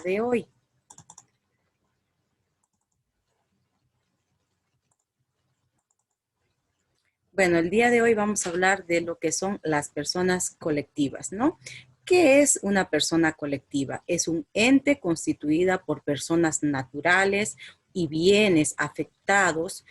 de hoy. Bueno, el día de hoy vamos a hablar de lo que son las personas colectivas, ¿no? ¿Qué es una persona colectiva? Es un ente constituida por personas naturales y bienes afectados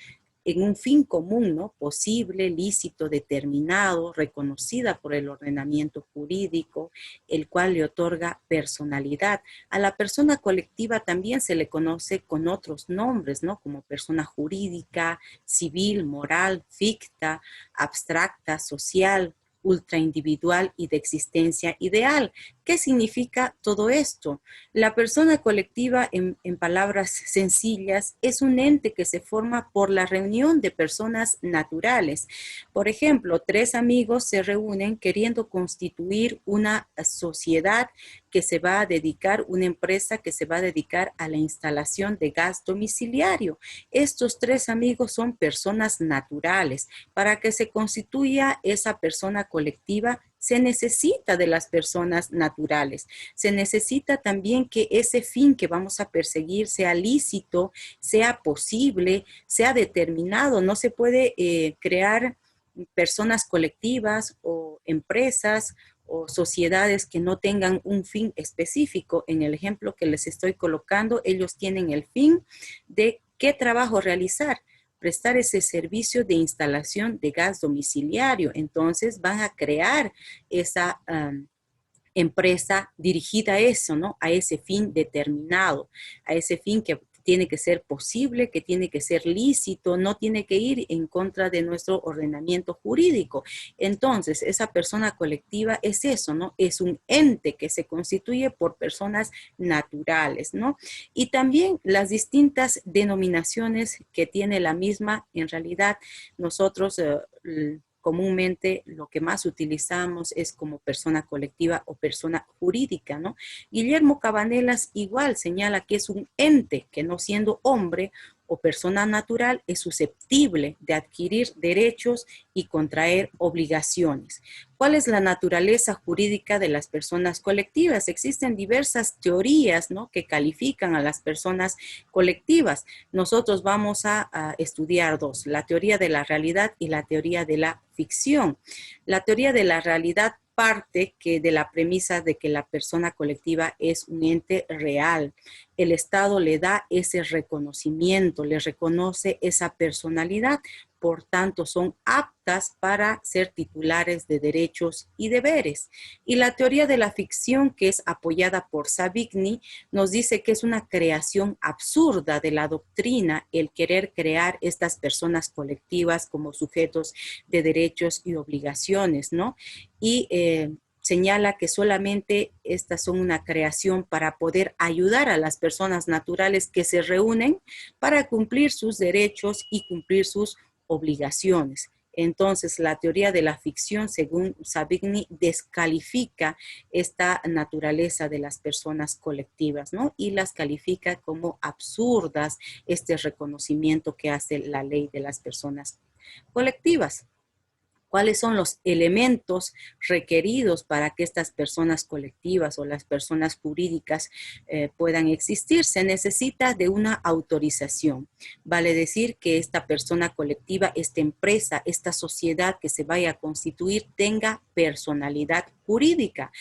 en un fin común, ¿no? Posible, lícito, determinado, reconocida por el ordenamiento jurídico, el cual le otorga personalidad. A la persona colectiva también se le conoce con otros nombres, ¿no? Como persona jurídica, civil, moral, ficta, abstracta, social, ultraindividual y de existencia ideal. ¿Qué significa todo esto? La persona colectiva, en palabras sencillas, es un ente que se forma por la reunión de personas naturales. Por ejemplo, tres amigos se reúnen queriendo constituir una sociedad que se va a dedicar, una empresa que se va a dedicar a la instalación de gas domiciliario. Estos tres amigos son personas naturales. Para que se constituya esa persona colectiva, se necesita de las personas naturales. Se necesita también que ese fin que vamos a perseguir sea lícito, sea posible, sea determinado. No se puede crear personas colectivas o empresas o sociedades que no tengan un fin específico. En el ejemplo que les estoy colocando, ellos tienen el fin de qué trabajo realizar, prestar ese servicio de instalación de gas domiciliario. Entonces van a crear esa empresa dirigida a eso, ¿no? A ese fin determinado, a ese fin que tiene que ser posible, que tiene que ser lícito, no tiene que ir en contra de nuestro ordenamiento jurídico. Entonces, esa persona colectiva es eso, ¿no? Es un ente que se constituye por personas naturales, ¿no? Y también las distintas denominaciones que tiene la misma, en realidad nosotros comúnmente lo que más utilizamos es como persona colectiva o persona jurídica, ¿no? Guillermo Cabanelas igual señala que es un ente que no siendo hombre o persona natural es susceptible de adquirir derechos y contraer obligaciones. ¿Cuál es la naturaleza jurídica de las personas colectivas? Existen diversas teorías, ¿no?, que califican a las personas colectivas. Nosotros vamos a estudiar dos, la teoría de la realidad y la teoría de la ficción. La teoría de la realidad parte que de la premisa de que la persona colectiva es un ente real. El Estado le da ese reconocimiento, le reconoce esa personalidad, por tanto son aptas para ser titulares de derechos y deberes. Y la teoría de la ficción, que es apoyada por Savigny, nos dice que es una creación absurda de la doctrina el querer crear estas personas colectivas como sujetos de derechos y obligaciones, ¿no? Y señala que solamente estas son una creación para poder ayudar a las personas naturales que se reúnen para cumplir sus derechos y cumplir sus obligaciones. Entonces, la teoría de la ficción, según Savigny, descalifica esta naturaleza de las personas colectivas, ¿no? Y las califica como absurdas, este reconocimiento que hace la ley de las personas colectivas. ¿Cuáles son los elementos requeridos para que estas personas colectivas o las personas jurídicas puedan existir? Se necesita de una autorización. Vale decir que esta persona colectiva, esta empresa, esta sociedad que se vaya a constituir tenga personalidad jurídica.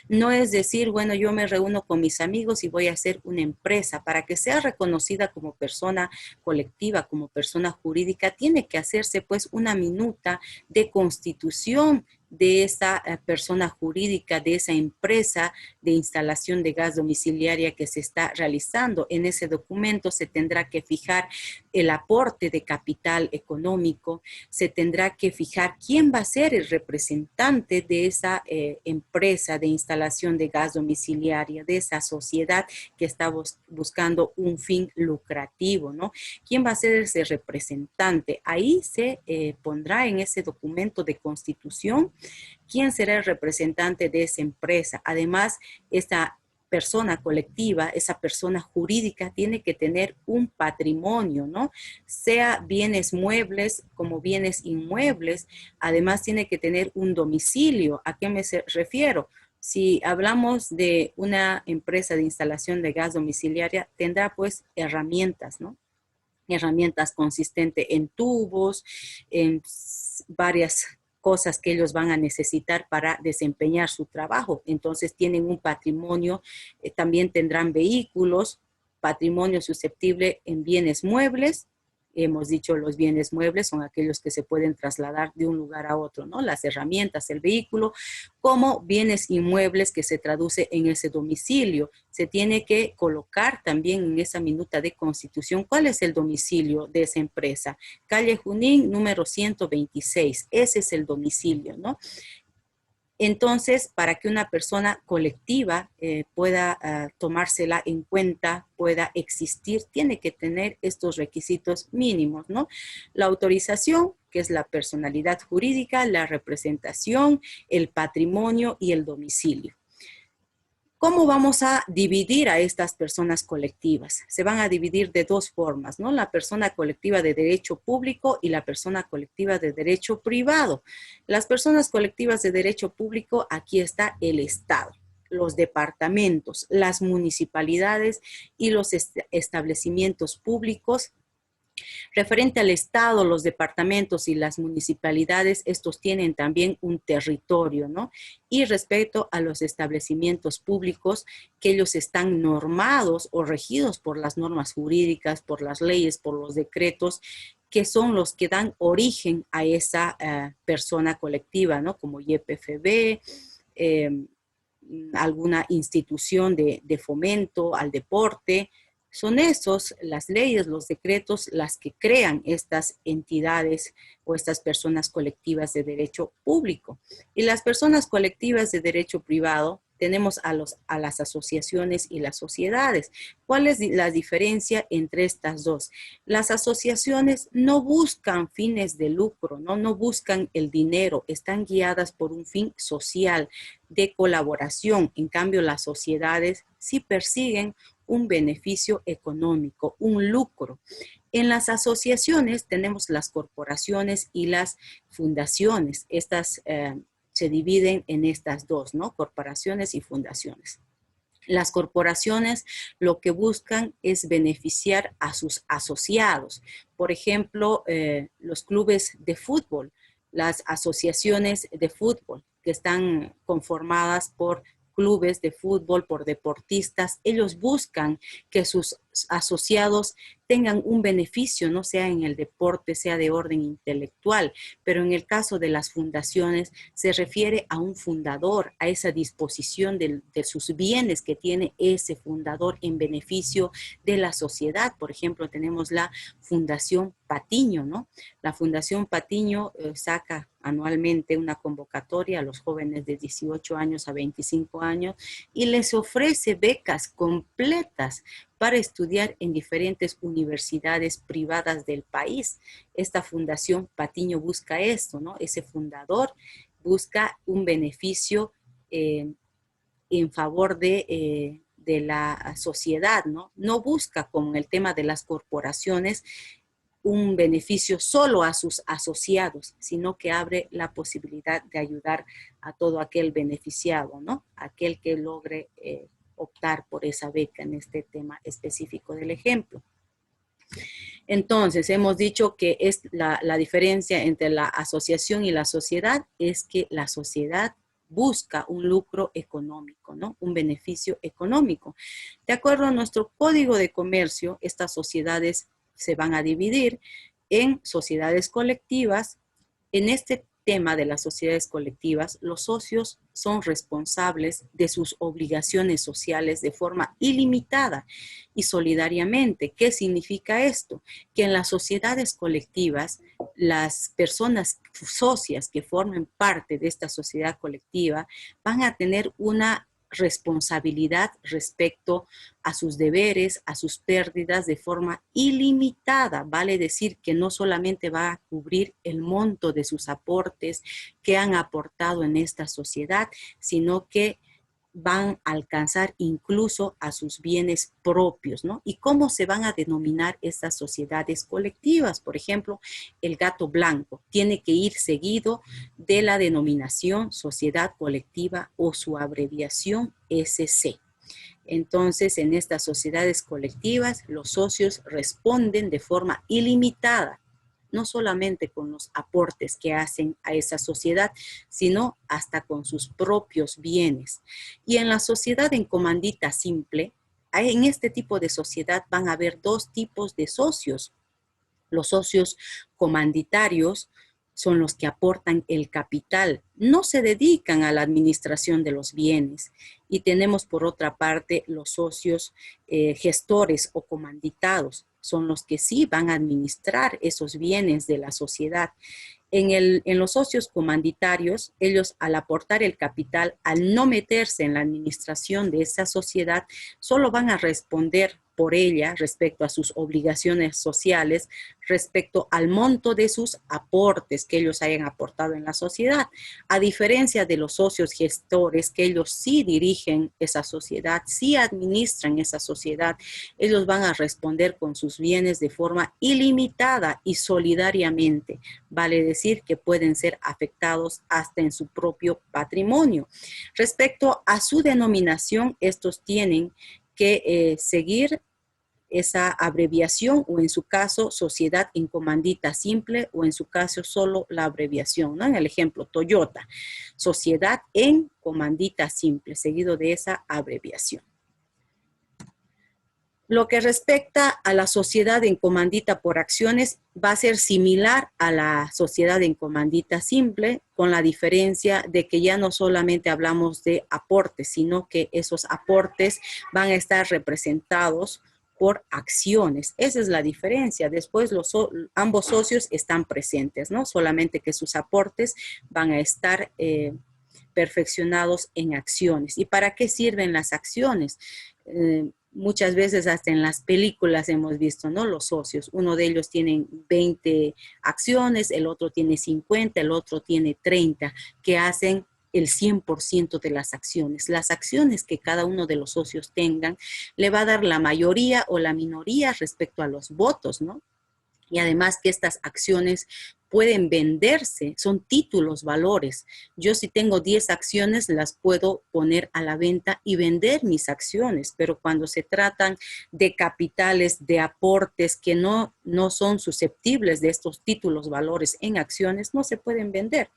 No es decir, bueno, yo me reúno con mis amigos y voy a hacer una empresa. Para que sea reconocida como persona colectiva, como persona jurídica, tiene que hacerse pues una minuta de constitución de esa persona jurídica, de esa empresa de instalación de gas domiciliaria que se está realizando. En ese documento se tendrá que fijar el aporte de capital económico, se tendrá que fijar quién va a ser el representante de esa empresa de instalación de gas domiciliaria, de esa sociedad que está buscando un fin lucrativo, ¿no? ¿Quién va a ser ese representante? Ahí se pondrá en ese documento de constitución quién será el representante de esa empresa. Además, esta persona colectiva, esa persona jurídica tiene que tener un patrimonio, ¿no? Sea bienes muebles como bienes inmuebles. Además, tiene que tener un domicilio. ¿A qué me refiero? Si hablamos de una empresa de instalación de gas domiciliaria, tendrá pues herramientas, ¿no? Herramientas consistentes en tubos, en varias cosas que ellos van a necesitar para desempeñar su trabajo. Entonces tienen un patrimonio, también tendrán vehículos, patrimonio susceptible en bienes muebles. Hemos dicho los bienes muebles son aquellos que se pueden trasladar de un lugar a otro, ¿no? Las herramientas, el vehículo, como bienes inmuebles que se traduce en ese domicilio. Se tiene que colocar también en esa minuta de constitución cuál es el domicilio de esa empresa. Calle Junín, número 126. Ese es el domicilio, ¿no? Entonces, para que una persona colectiva pueda tomársela en cuenta, pueda existir, tiene que tener estos requisitos mínimos, ¿no? La autorización, que es la personalidad jurídica, la representación, el patrimonio y el domicilio. ¿Cómo vamos a dividir a estas personas colectivas? Se van a dividir de dos formas, ¿no? La persona colectiva de derecho público y la persona colectiva de derecho privado. Las personas colectivas de derecho público, aquí está el Estado, los departamentos, las municipalidades y los establecimientos públicos. Referente al Estado, los departamentos y las municipalidades, estos tienen también un territorio, ¿no? Y respecto a los establecimientos públicos, que ellos están normados o regidos por las normas jurídicas, por las leyes, por los decretos, que son los que dan origen a esa persona colectiva, ¿no? Como YPFB, alguna institución de fomento al deporte. Son esos, las leyes, los decretos, las que crean estas entidades o estas personas colectivas de derecho público. Y las personas colectivas de derecho privado, tenemos a las asociaciones y las sociedades. ¿Cuál es la diferencia entre estas dos? Las asociaciones no buscan fines de lucro, no buscan el dinero, están guiadas por un fin social de colaboración. En cambio, las sociedades sí persiguen un beneficio económico, un lucro. En las asociaciones tenemos las corporaciones y las fundaciones. Estas se dividen en estas dos, ¿no? Corporaciones y fundaciones. Las corporaciones lo que buscan es beneficiar a sus asociados. Por ejemplo, los clubes de fútbol, las asociaciones de fútbol que están conformadas por clubes de fútbol, por deportistas, ellos buscan que sus asociados tengan un beneficio, no sea en el deporte, sea de orden intelectual, pero en el caso de las fundaciones se refiere a un fundador, a esa disposición de sus bienes que tiene ese fundador en beneficio de la sociedad. Por ejemplo, tenemos la Fundación Patiño, ¿no? La Fundación Patiño saca anualmente una convocatoria a los jóvenes de 18 años a 25 años y les ofrece becas completas para estudiar en diferentes universidades privadas del país. Esta Fundación Patiño busca esto, ¿no? Ese fundador busca un beneficio en favor de la sociedad, ¿no? No busca, como en el tema de las corporaciones, un beneficio solo a sus asociados, sino que abre la posibilidad de ayudar a todo aquel beneficiado, ¿no? Aquel que logre optar por esa beca en este tema específico del ejemplo. Entonces, hemos dicho que es la diferencia entre la asociación y la sociedad es que la sociedad busca un lucro económico, ¿no? Un beneficio económico. De acuerdo a nuestro Código de Comercio, estas sociedades se van a dividir en sociedades colectivas. En este tema de las sociedades colectivas, los socios son responsables de sus obligaciones sociales de forma ilimitada y solidariamente. ¿Qué significa esto? Que en las sociedades colectivas, las personas socias que formen parte de esta sociedad colectiva van a tener una responsabilidad respecto a sus deberes, a sus pérdidas de forma ilimitada. Vale decir que no solamente va a cubrir el monto de sus aportes que han aportado en esta sociedad, sino que van a alcanzar incluso a sus bienes propios, ¿no? ¿Y cómo se van a denominar estas sociedades colectivas? Por ejemplo, el gato blanco tiene que ir seguido de la denominación sociedad colectiva o su abreviación SC. Entonces, en estas sociedades colectivas, los socios responden de forma ilimitada, no solamente con los aportes que hacen a esa sociedad, sino hasta con sus propios bienes. Y en la sociedad en comandita simple, en este tipo de sociedad van a haber dos tipos de socios. Los socios comanditarios son los que aportan el capital, no se dedican a la administración de los bienes. Y tenemos por otra parte los socios gestores o comanditados, son los que sí van a administrar esos bienes de la sociedad. En los socios comanditarios, ellos al aportar el capital, al no meterse en la administración de esa sociedad, solo van a responder por ella respecto a sus obligaciones sociales, respecto al monto de sus aportes que ellos hayan aportado en la sociedad. A diferencia de los socios gestores, que ellos sí dirigen esa sociedad, sí administran esa sociedad, ellos van a responder con sus bienes de forma ilimitada y solidariamente. Vale decir que pueden ser afectados hasta en su propio patrimonio. Respecto a su denominación, estos tienen que seguir esa abreviación o en su caso sociedad en comandita simple o en su caso solo la abreviación, ¿no? En el ejemplo Toyota, sociedad en comandita simple, seguido de esa abreviación. Lo que respecta a la sociedad en comandita por acciones va a ser similar a la sociedad en comandita simple, con la diferencia de que ya no solamente hablamos de aportes, sino que esos aportes van a estar representados por acciones. Esa es la diferencia. Después ambos socios están presentes, ¿no? Solamente que sus aportes van a estar perfeccionados en acciones. ¿Y para qué sirven las acciones? Muchas veces hasta en las películas hemos visto, ¿no? Los socios, uno de ellos tiene 20 acciones, el otro tiene 50, el otro tiene 30, que hacen el 100% de las acciones. Las acciones que cada uno de los socios tengan le va a dar la mayoría o la minoría respecto a los votos, ¿no? Y además que estas acciones pueden venderse, son títulos, valores. Yo si tengo 10 acciones, las puedo poner a la venta y vender mis acciones, pero cuando se tratan de capitales, de aportes que no son susceptibles de estos títulos, valores en acciones, no se pueden vender.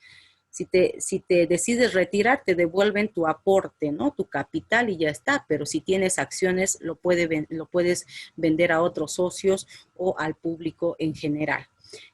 Si te decides retirar, te devuelven tu aporte, ¿no? Tu capital y ya está. Pero si tienes acciones, lo puedes vender a otros socios o al público en general.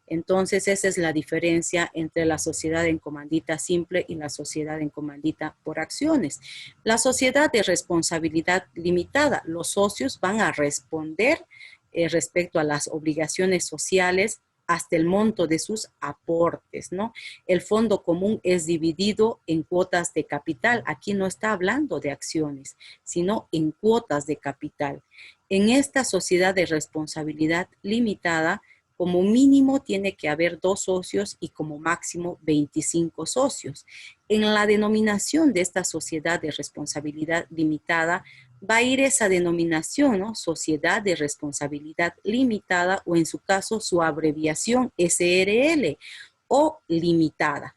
Entonces, esa es la diferencia entre la sociedad en comandita simple y la sociedad en comandita por acciones. La sociedad de responsabilidad limitada, los socios van a responder respecto a las obligaciones sociales hasta el monto de sus aportes, ¿no? El fondo común es dividido en cuotas de capital. Aquí no está hablando de acciones, sino en cuotas de capital. En esta sociedad de responsabilidad limitada, como mínimo tiene que haber 2 socios y como máximo 25 socios. En la denominación de esta sociedad de responsabilidad limitada, va a ir esa denominación, ¿no? Sociedad de responsabilidad limitada o en su caso su abreviación SRL o limitada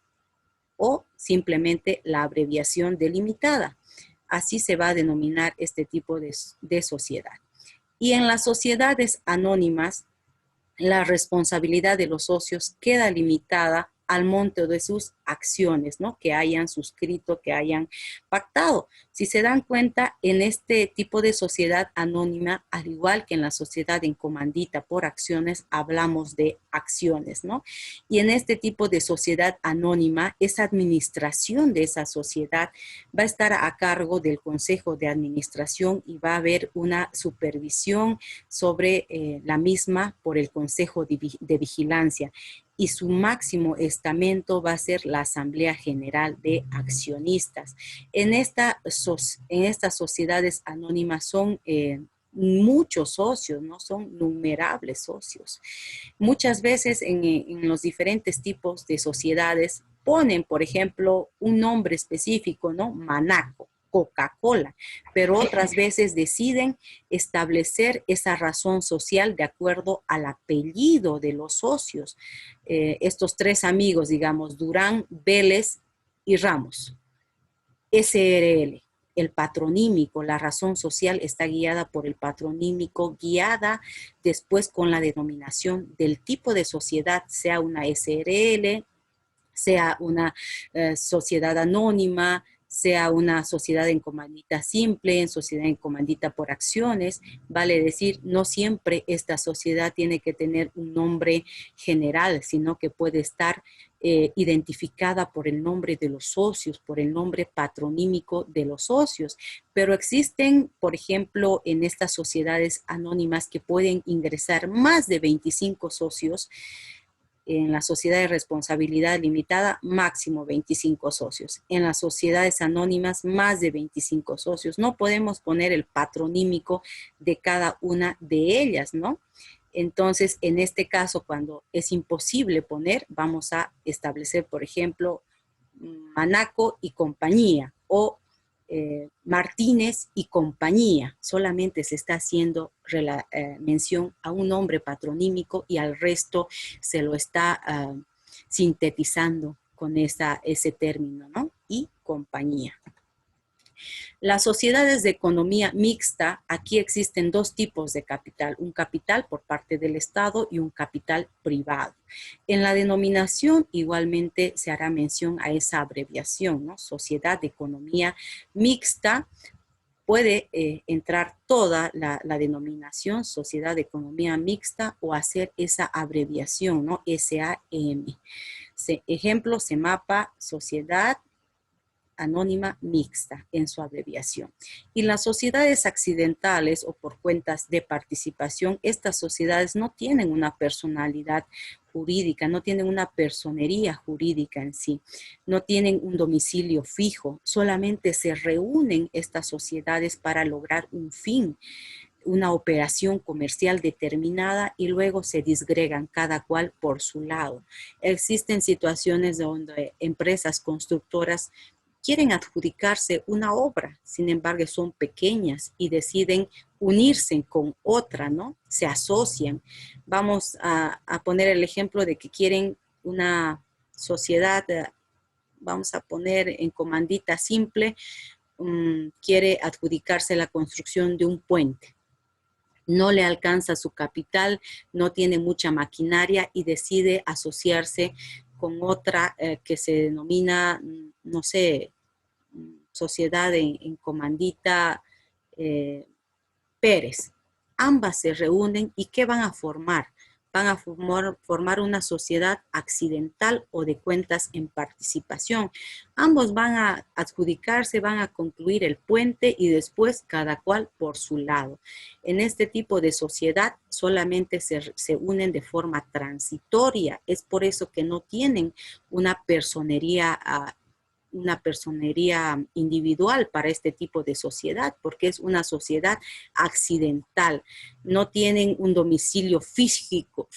o simplemente la abreviación de limitada. Así se va a denominar este tipo de sociedad. Y en las sociedades anónimas, la responsabilidad de los socios queda limitada al monto de sus acciones, ¿no? Que hayan suscrito, que hayan pactado. Si se dan cuenta, en este tipo de sociedad anónima, al igual que en la sociedad en comandita por acciones, hablamos de acciones, ¿no? Y en este tipo de sociedad anónima, esa administración de esa sociedad va a estar a cargo del Consejo de Administración y va a haber una supervisión sobre la misma por el Consejo de Vigilancia. Y su máximo estamento va a ser la Asamblea General de Accionistas. En estas sociedades anónimas son muchos socios, no son numerables socios. Muchas veces en los diferentes tipos de sociedades ponen, por ejemplo, un nombre específico, ¿no? Manaco. Coca-Cola, pero otras veces deciden establecer esa razón social de acuerdo al apellido de los socios. Estos tres amigos, digamos, Durán, Vélez y Ramos. SRL, el patronímico, la razón social está guiada por el patronímico, guiada después con la denominación del tipo de sociedad, sea una SRL, sea una sociedad anónima, sea una sociedad en comandita simple, en sociedad en comandita por acciones. Vale decir, no siempre esta sociedad tiene que tener un nombre general, sino que puede estar identificada por el nombre de los socios, por el nombre patronímico de los socios. Pero existen, por ejemplo, en estas sociedades anónimas que pueden ingresar más de 25 socios. En la sociedad de responsabilidad limitada, máximo 25 socios. En las sociedades anónimas, más de 25 socios. No podemos poner el patronímico de cada una de ellas, ¿no? Entonces, en este caso, cuando es imposible poner, vamos a establecer, por ejemplo, Manaco y compañía o Martínez y compañía. Solamente se está haciendo mención a un nombre patronímico y al resto se lo está sintetizando con ese término, ¿no? Y compañía. Las sociedades de economía mixta, aquí existen dos tipos de capital, un capital por parte del Estado y un capital privado. En la denominación igualmente se hará mención a esa abreviación, ¿no? Sociedad de economía mixta. Puede entrar toda la denominación sociedad de economía mixta o hacer esa abreviación, ¿no? SAM. Ejemplo, SEMAPA, sociedad anónima mixta en su abreviación. Y las sociedades accidentales o por cuentas de participación, estas sociedades no tienen una personalidad jurídica, no tienen una personería jurídica en sí, no tienen un domicilio fijo, solamente se reúnen estas sociedades para lograr un fin, una operación comercial determinada y luego se disgregan cada cual por su lado. Existen situaciones donde empresas constructoras quieren adjudicarse una obra, sin embargo son pequeñas y deciden unirse con otra, ¿no? Se asocian. Vamos a poner el ejemplo de que quieren una sociedad, vamos a poner en comandita simple, quiere adjudicarse la construcción de un puente. No le alcanza su capital, no tiene mucha maquinaria y decide asociarse con otra que se denomina, no sé, sociedad en comandita Pérez. Ambas se reúnen y ¿qué van a formar? Van a formar una sociedad accidental o de cuentas en participación. Ambos van a adjudicarse, van a concluir el puente y después cada cual por su lado. En este tipo de sociedad solamente se unen de forma transitoria. Es por eso que no tienen una personería individual para este tipo de sociedad, porque es una sociedad accidental. No tienen un domicilio físico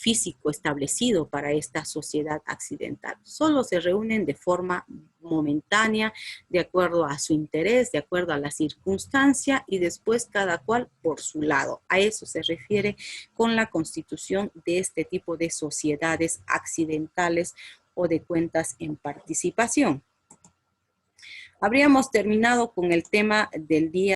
establecido para esta sociedad accidental. Solo se reúnen de forma momentánea, de acuerdo a su interés, de acuerdo a la circunstancia y después cada cual por su lado. A eso se refiere con la constitución de este tipo de sociedades accidentales o de cuentas en participación. Habríamos terminado con el tema del día